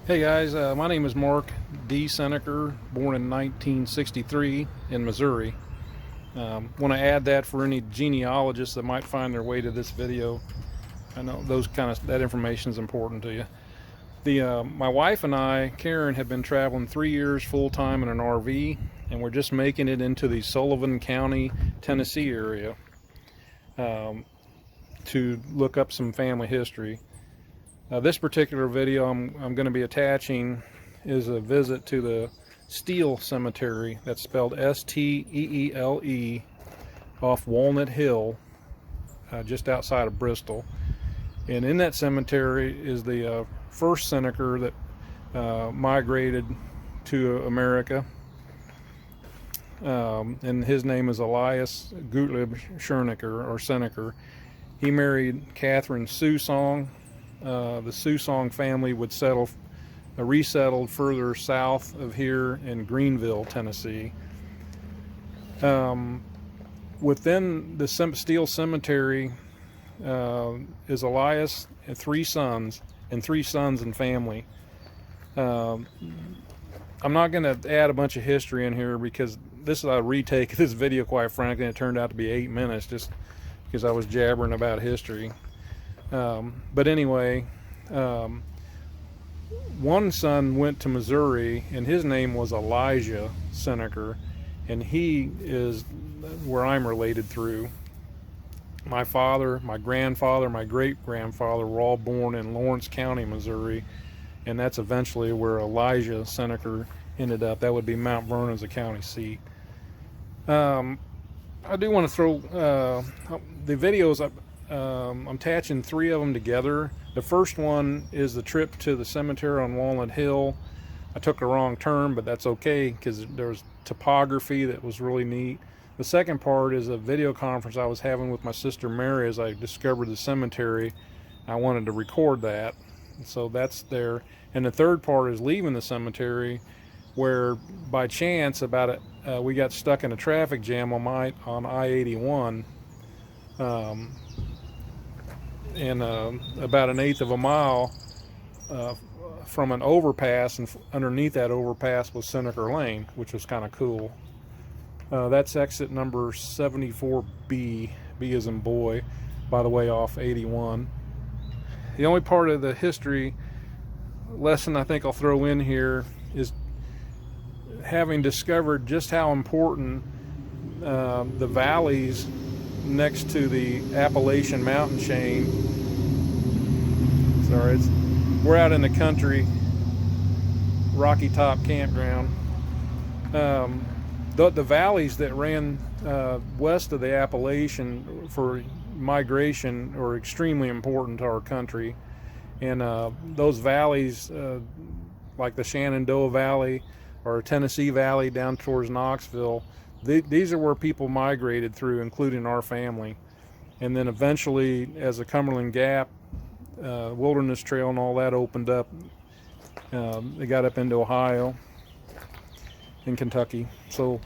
Hey guys, my name is Mark D. Seneker, born in 1963 in Missouri. Want to add that for any genealogists that might find their way to this video. I know that information is important to you. My wife and I, Karen, have been traveling 3 years full time in an RV, and we're just making it into the Sullivan County, Tennessee area to look up some family history. This particular video I'm going to be attaching is a visit to the Steele Cemetery. That's spelled Steele, off Walnut Hill, just outside of Bristol. And in that cemetery is the first Seneker that migrated to America. And his name is Elias G or Seneker. He married Kathreen Susong. The Susong family would resettled further south of here in Greenville, Tennessee. Within the Steele Cemetery is Elias and three sons and family. I'm not going to add a bunch of history in here because this is a retake of this video, quite frankly, and it turned out to be 8 minutes just because I was jabbering about history. But anyway, one son went to Missouri, and his name was Elias Seneker, and he is where I'm related through. My father, my grandfather, my great-grandfather were all born in Lawrence County, Missouri, and that's eventually where Elias Seneker ended up. That would be Mount Vernon as a county seat. I do want to throw the videos up. I'm attaching 3 of them together. The first one is the trip to the cemetery on Walnut Hill. I took a wrong turn, but that's okay because there was topography that was really neat. The second part is a video conference I was having with my sister Mary as I discovered the cemetery. I wanted to record that, so that's there. And the third part is leaving the cemetery, where by chance we got stuck in a traffic jam on I-81. And about an eighth of a mile from an overpass, and underneath that overpass was Seneker Lane, which was kind of cool. That's exit number 74B, B as in boy, by the way, off 81. The only part of the history lesson I think I'll throw in here is having discovered just how important the valleys next to the Appalachian mountain chain. Sorry, we're out in the country, Rocky Top Campground. The valleys that ran west of the Appalachian for migration are extremely important to our country, and those valleys, like the Shenandoah Valley or Tennessee Valley down towards Knoxville, these are where people migrated through, including our family. And then eventually, as the Cumberland Gap, Wilderness Trail and all that opened up, they got up into Ohio and Kentucky. So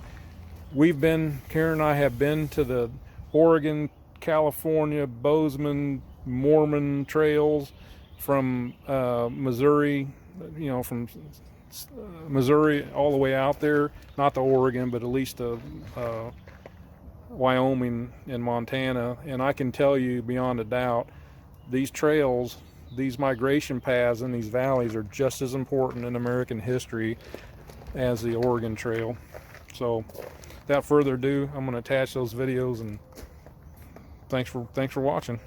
Karen and I have been to the Oregon, California, Bozeman, Mormon trails from Missouri, from Missouri all the way out there, not to Oregon, but at least to Wyoming and Montana. And I can tell you beyond a doubt, these trails, these migration paths in these valleys are just as important in American history as the Oregon Trail. So without further ado, I'm going to attach those videos, and thanks for watching.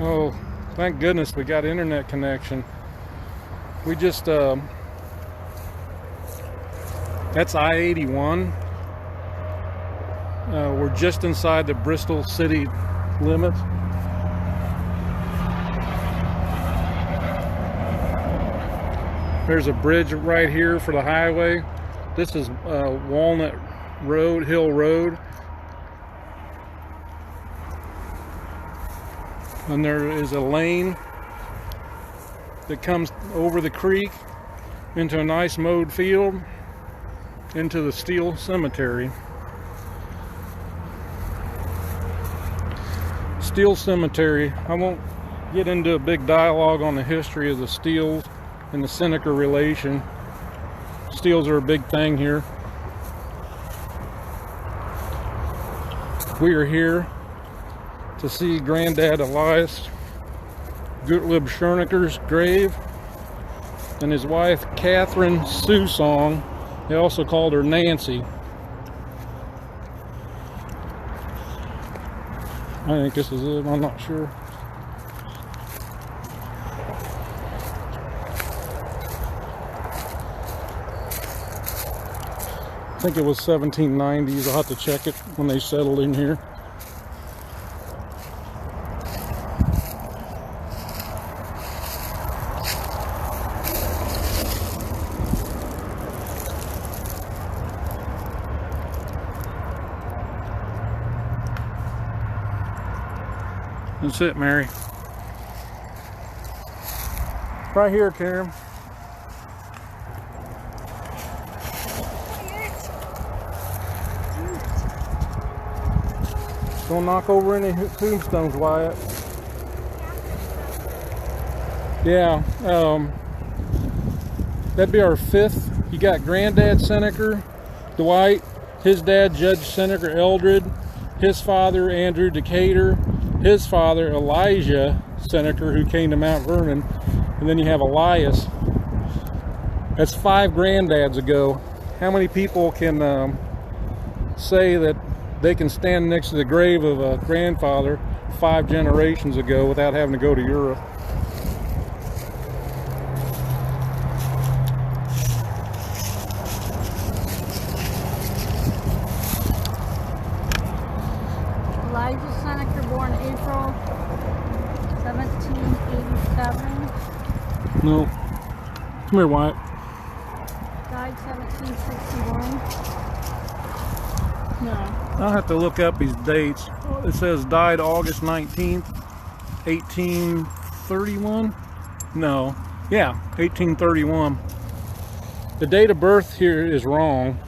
Oh, thank goodness we got internet connection. We just, that's I-81. We're just inside the Bristol city limits. There's a bridge right here for the highway. This is Walnut Hill Road. And there is a lane that comes over the creek into a nice mowed field into the Steele Cemetery. Steele Cemetery. I won't get into a big dialogue on the history of the Steeles and the Seneker relation. Steeles are a big thing here. We are here to see Granddad Elias Seneker's grave and his wife Kathreen Susong. They also called her Nancy. I think this is it. I'm not sure. I think it was 1790s. I'll have to check it when they settled in here. That's it, Mary. Right here, Karen. Don't knock over any tombstones, Wyatt. Yeah, that'd be our fifth. You got Granddad Seneker, Dwight, his dad, Judge Seneker Eldred, his father, Andrew Decatur, his father, Elijah Seneker, who came to Mount Vernon, and then you have Elias. That's 5 granddads ago. How many people can say that they can stand next to the grave of a grandfather 5 generations ago without having to go to Europe? Elias Seneker, born April 1787. No. Come here, Wyatt. Died 1761. No. I'll have to look up his dates. It says died August 19th, 1831? No. Yeah, 1831. The date of birth here is wrong.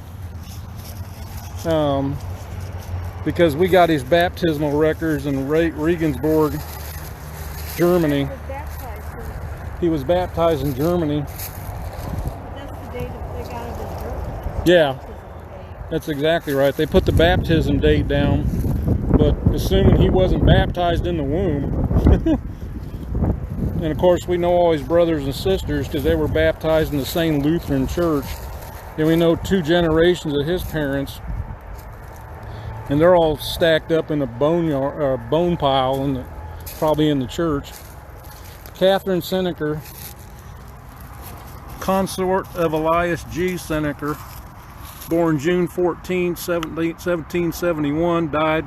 Because we got his baptismal records in Regensburg, Germany. He was baptized in Germany. That's the date they got of his birth. Yeah. That's exactly right. They put the baptism date down, but assuming he wasn't baptized in the womb. And of course, we know all his brothers and sisters because they were baptized in the same Lutheran church. And we know 2 generations of his parents, and they're all stacked up in a bone pile, probably in the church. Kathreen Seneker, consort of Elias G. Seneker, born June 14, 1771, died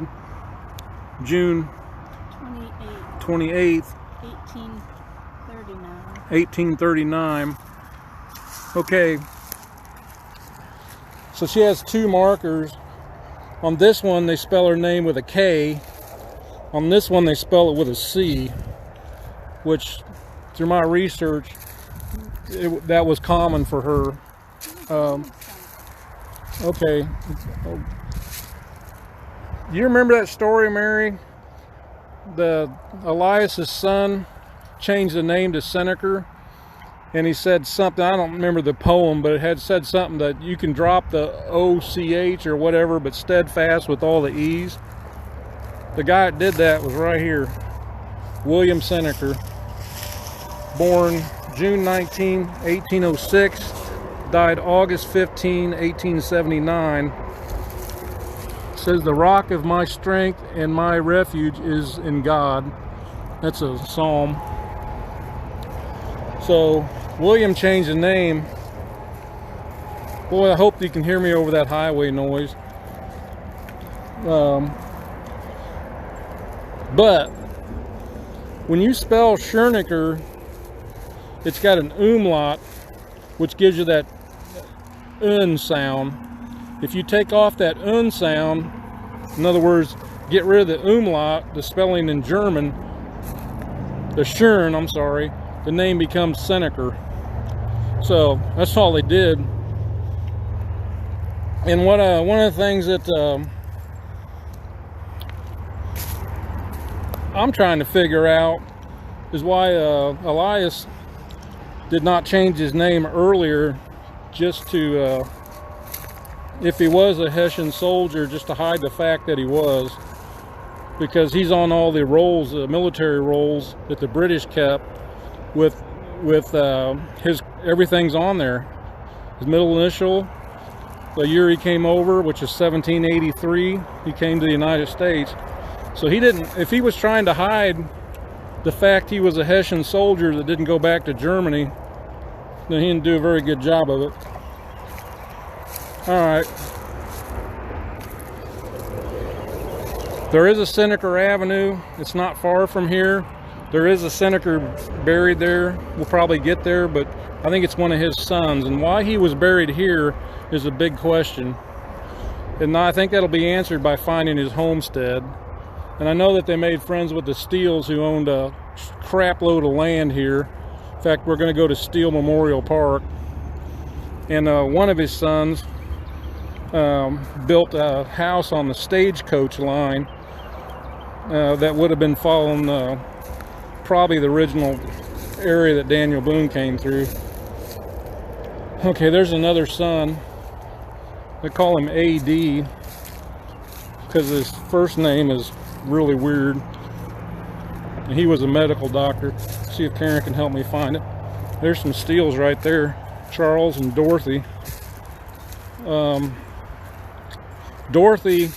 June 28th, 1839. Okay, so she has 2 markers. On this one, they spell her name with a K. On this one, they spell it with a C, which, through my research, that was common for her. Okay. You remember that story, Mary? Elias's son changed the name to Seneker, and he said something, I don't remember the poem, but it had said something that you can drop the O-C-H or whatever, but steadfast with all the E's. The guy that did that was right here, William Seneker, born June 19, 1806, died August 15, 1879. Says, the rock of my strength and my refuge is in God. That's a psalm. So William changed the name. Boy, I hope you can hear me over that highway noise. But when you spell Seneker, it's got an umlaut, which gives you that un sound. If you take off that un sound, in other words, get rid of the umlaut, the spelling in German, the Schern, I'm sorry, the name becomes Seneker. So that's all they did. And what one of the things that I'm trying to figure out is why Elias did not change his name earlier, just to, if he was a Hessian soldier, just to hide the fact that he was, because he's on all the rolls, military rolls that the British kept, with his everything's on there. His middle initial, the year he came over, which is 1783, he came to the United States. So he didn't, if he was trying to hide the fact he was a Hessian soldier that didn't go back to Germany, then he didn't do a very good job of it. All right. There is a Seneker Avenue. It's not far from here. There is a Seneker buried there. We'll probably get there, but I think it's one of his sons. And why he was buried here is a big question. And I think that'll be answered by finding his homestead. And I know that they made friends with the Steeles, who owned a crap load of land here. In fact, we're going to go to Steele Memorial Park. And one of his sons built a house on the stagecoach line that would have been following probably the original area that Daniel Boone came through. Okay, there's another son. They call him AD because his first name is really weird. And he was a medical doctor. See if Karen can help me find it. There's some Steeles right there. Charles and Dorothy. Dorothy,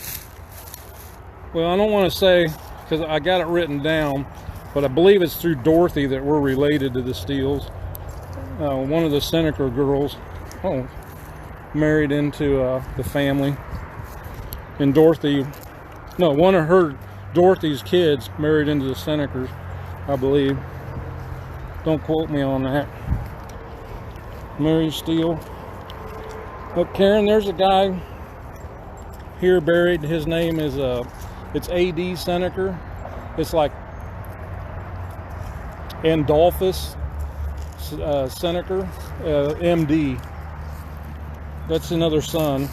well, I don't want to say, because I got it written down, but I believe it's through Dorothy that we're related to the Steeles. One of the Seneker girls, married into the family. And Dorothy, no, one of Dorothy's kids married into the Senekers, I believe. Don't quote me on that. Mary Steele. Look, Karen, there's a guy here buried. His name is it's A.D. Seneker. It's like Andolphus Seneker, M.D. That's another son.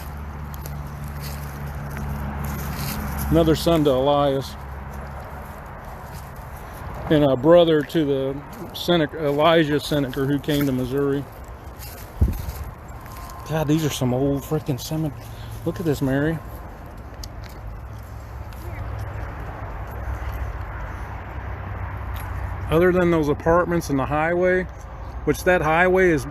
Another son to Elias. And a brother to the Elijah Seneker, who came to Missouri. God, these are some old freaking cemeteries. Look at this, Mary. Other than those apartments and the highway, which that highway is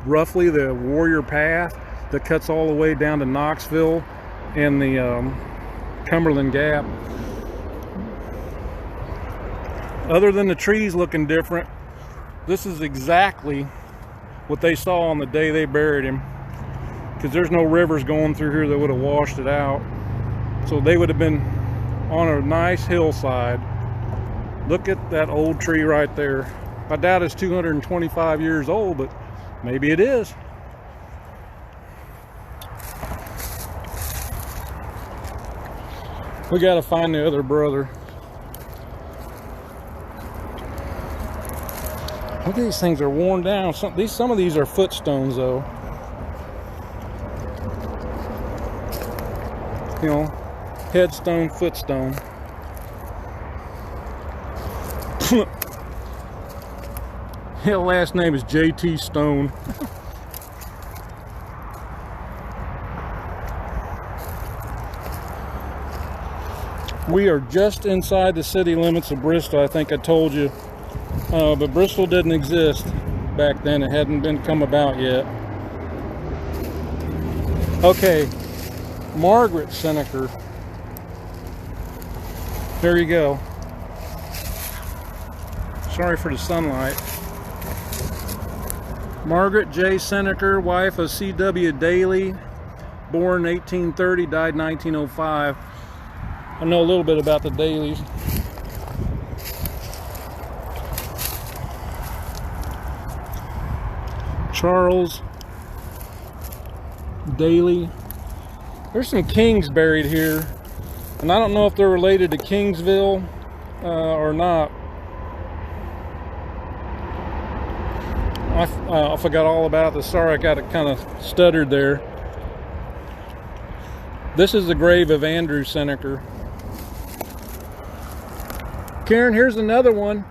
roughly the Warrior Path that cuts all the way down to Knoxville and the Cumberland Gap. Other than the trees looking different, this is exactly what they saw on the day they buried him, because there's no rivers going through here that would have washed it out. So they would have been on a nice hillside. Look at that old tree right there. I doubt it's 225 years old, but maybe it is. We got to find the other brother. Look, these things are worn down. Some of these are footstones, though. You know, headstone, footstone. His last name is J.T. Stone. We are just inside the city limits of Bristol. I think I told you. But Bristol didn't exist back then. It hadn't come about yet. Okay, Margaret Seneker. There you go. Sorry for the sunlight. Margaret J. Seneker, wife of C.W. Daly, born 1830, died 1905. I know a little bit about the Dalys. Charles Daly. There's some kings buried here, and I don't know if they're related to Kingsville or not. I forgot all about this. Sorry, I got it kind of stuttered there. This is the grave of Andrew Seneker. Karen, here's another one.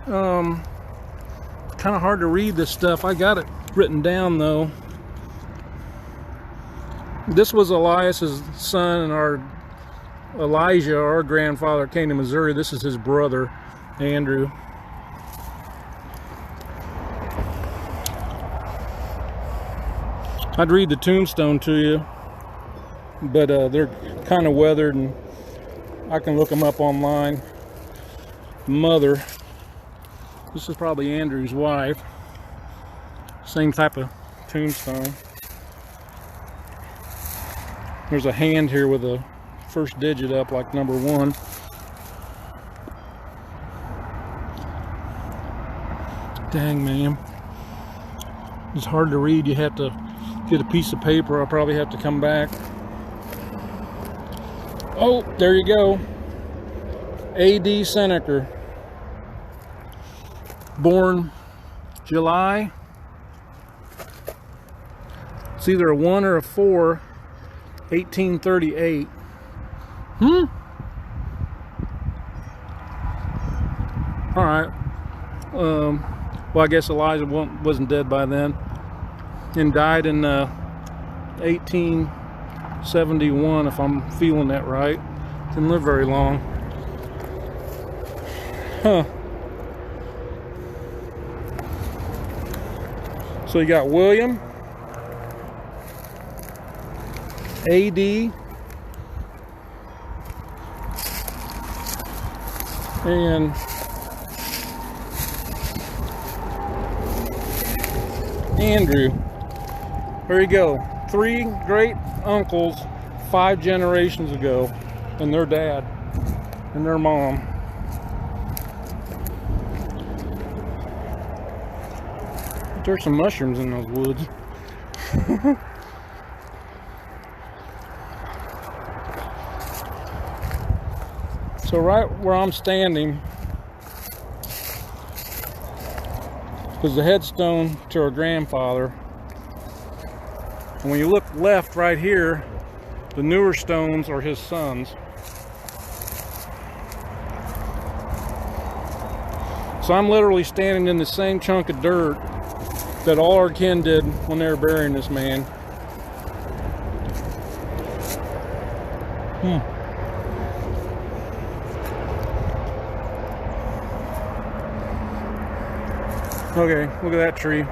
Kind of hard to read this stuff. I got it written down though. This was Elias's son, and our Elijah, our grandfather, came to Missouri. This is his brother, Andrew. I'd read the tombstone to you, but they're kind of weathered, and I can look them up online. Mother. This is probably Andrew's wife. Same type of tombstone. There's a hand here with a first digit up, like number 1. Dang, man. It's hard to read. You have to get a piece of paper. I'll probably have to come back. Oh, there you go. A.D. Seneker. Born July. It's either a 1 or a 4. 1838. All right. Well, I guess Elijah wasn't dead by then, and died in 1871, if I'm feeling that right. Didn't live very long. Huh. So you got William, A.D., and Andrew. There you go. 3 great uncles 5 generations ago, and their dad and their mom. There's some mushrooms in those woods. So right where I'm standing is the headstone to our grandfather. And when you look left right here, the newer stones are his sons. So I'm literally standing in the same chunk of dirt that all our kin did when they were burying this man. Okay, look at that tree.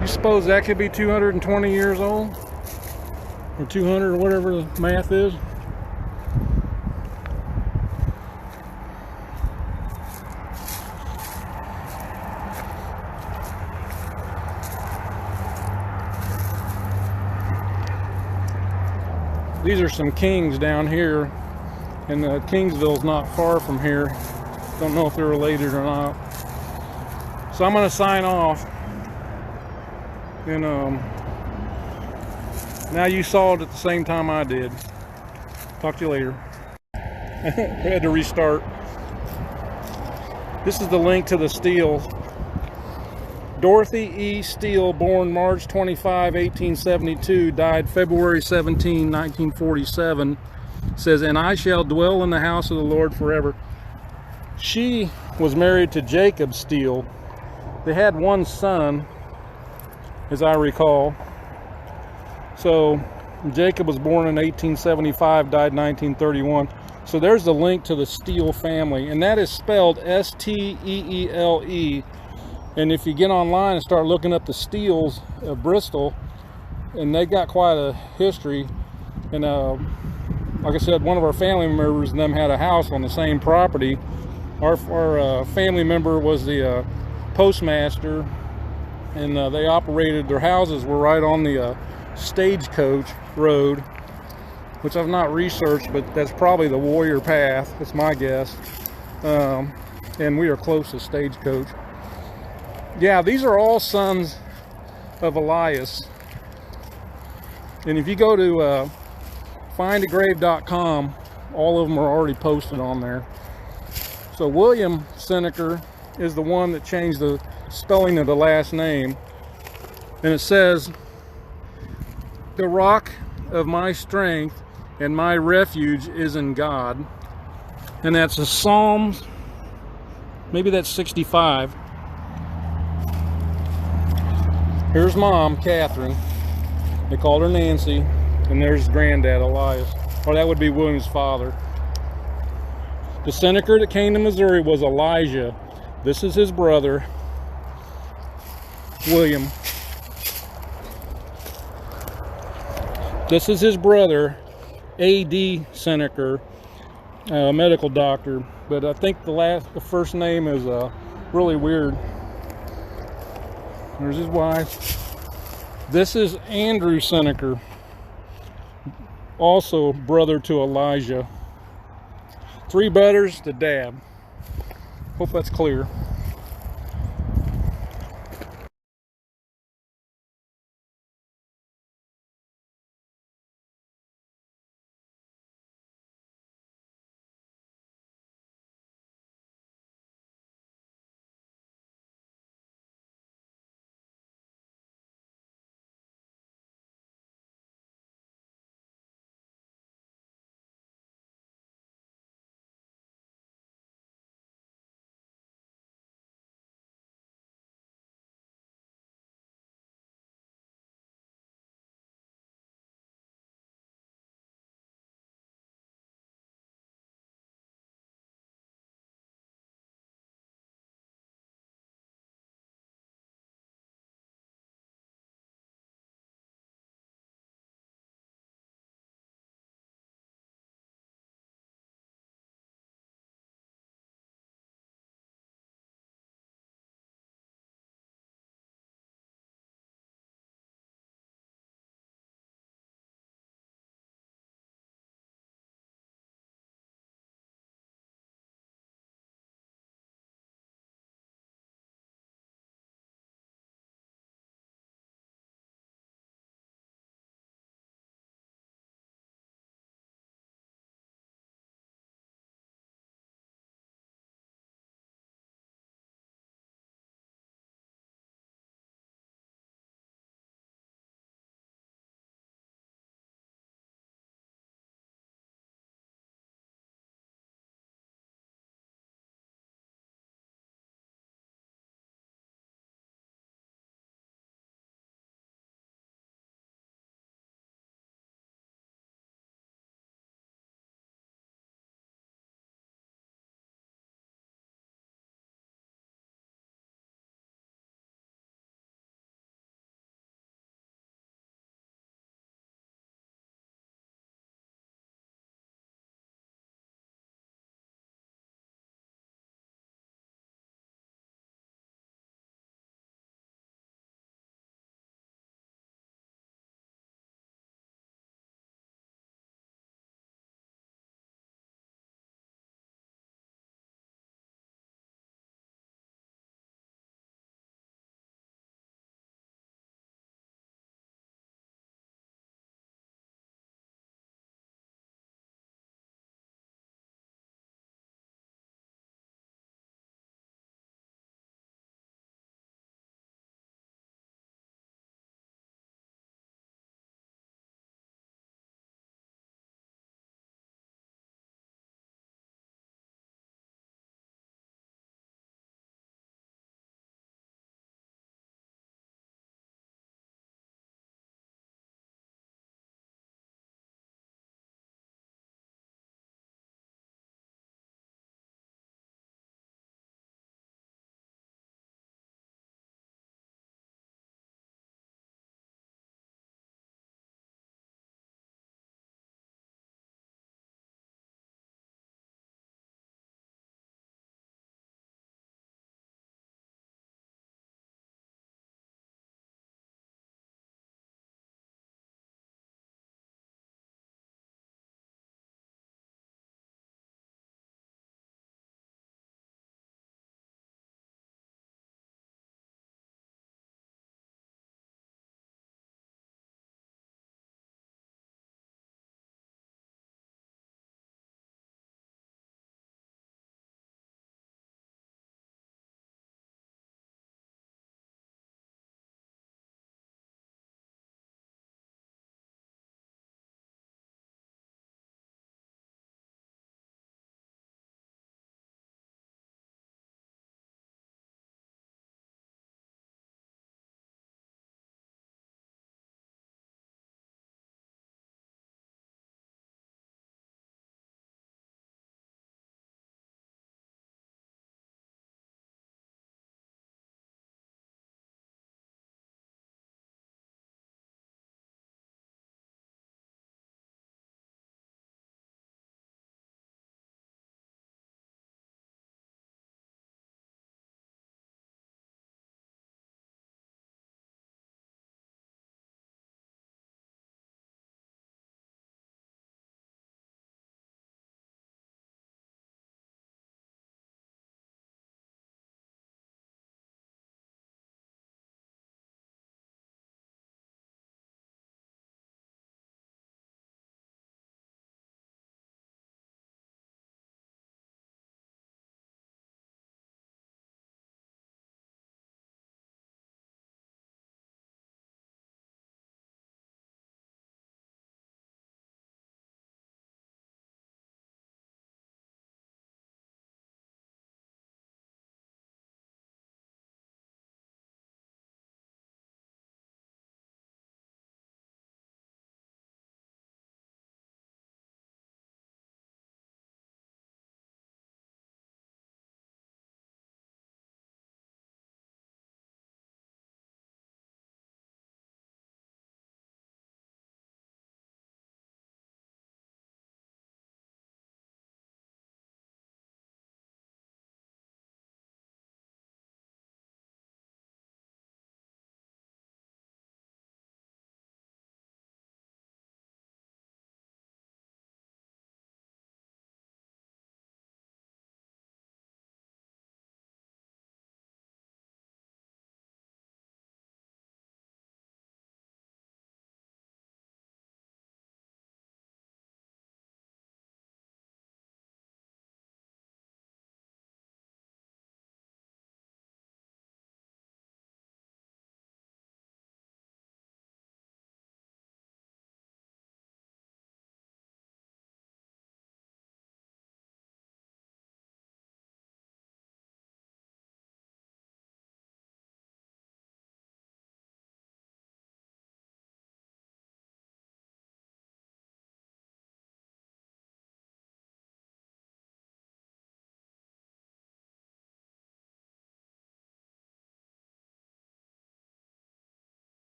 You suppose that could be 220 years old? Or 200, or whatever the math is? These are some kings down here, and Kingsville's not far from here. Don't know if they're related or not. So I'm gonna sign off. And now you saw it at the same time I did. Talk to you later. I had to restart. This is the link to the Steele. Dorothy E. Steele, born March 25, 1872, died February 17, 1947. Says, "And I shall dwell in the house of the Lord forever." She was married to Jacob Steele. They had one son, as I recall. So Jacob was born in 1875, died 1931. So there's the link to the Steele family, and that is spelled S-T-E-E-L-E. And if you get online and start looking up the Steeles of Bristol, and they got quite a history, and like I said, one of our family members and them had a house on the same property. Our family member was the postmaster, and they operated, their houses were right on the Stagecoach Road, which I've not researched, but that's probably the Warrior Path. That's my guess. And we are close to Stagecoach. Yeah, these are all sons of Elias. And if you go to findagrave.com, all of them are already posted on there. So William Seneker is the one that changed the spelling of the last name. And it says, "The rock of my strength and my refuge is in God." And that's a Psalms, maybe that's 65. Here's Mom, Kathreen. They called her Nancy. And there's Granddad, Elias. Or that would be William's father. The Seneker that came to Missouri was Elijah. This is his brother, William. This is his brother, A.D. Seneker, a medical doctor. But I think the first name is really weird. There's his wife. This is Andrew Seneker, also brother to Elijah. 3 brothers to Dad. Hope that's clear.